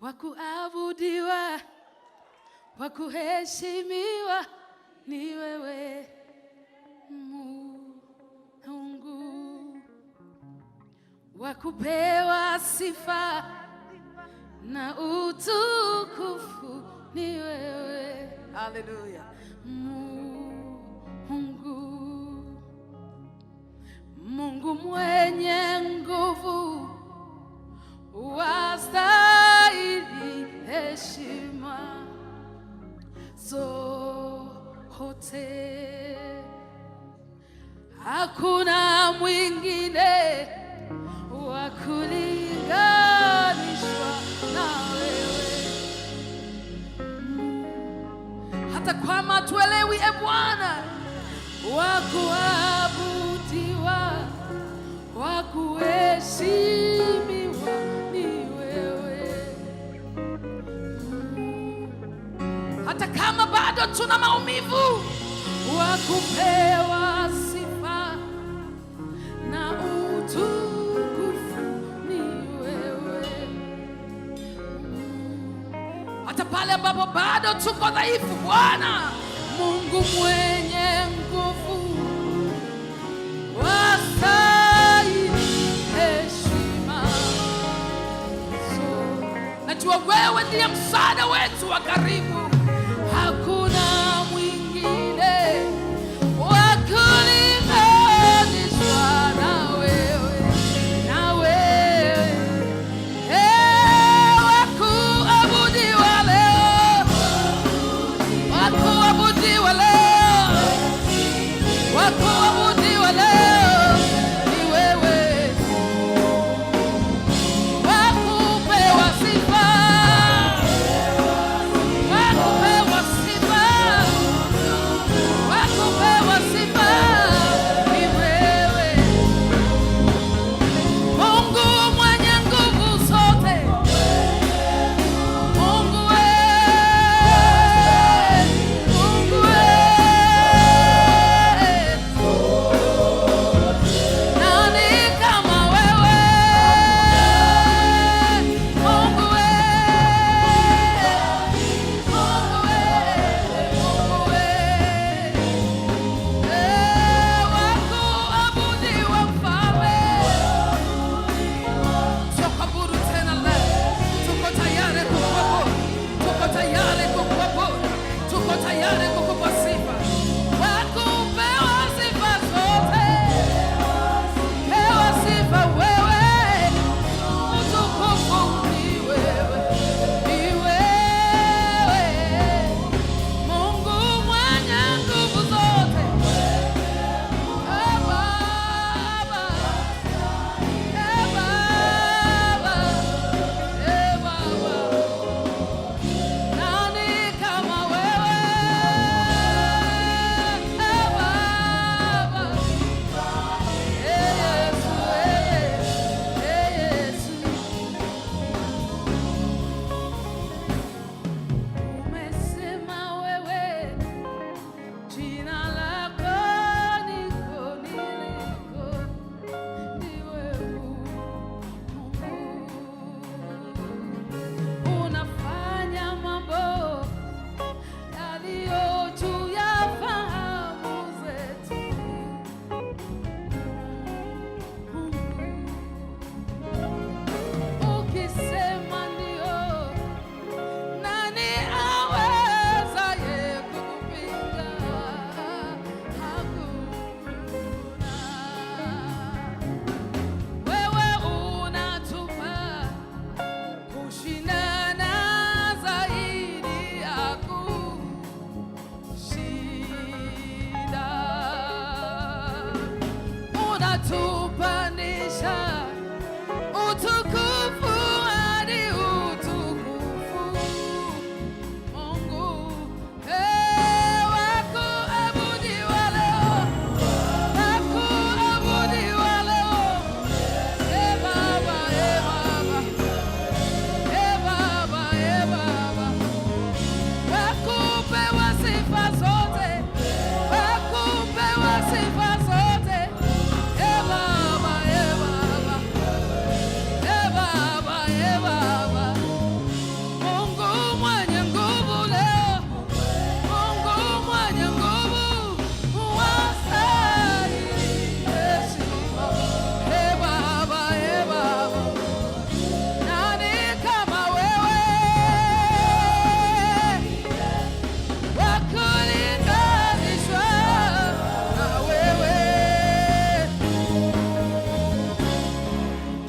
wa kuabudiwa, wa kuheshimiwa ni wewe Mungu, wa kupewa sifa na utukufu ni wewe. Haleluya. Mungu mwenye nguvu, wastahili heshima zote. Hakuna mwingine wa kulinganishwa na wewe. Hata kama tuelewi, e Bwana, wa kuabudiwa, wa kuheshimiwa ni wewe. Hata kama bado tuna maumivu, wa kupewa sifa na utukufu ni wewe. Hata pale ambapo bado tuko dhaifu, Bwana Mungu mwenye nguvu, wastahili heshima. Najua wewe ndiye msaada wetu wa karibu.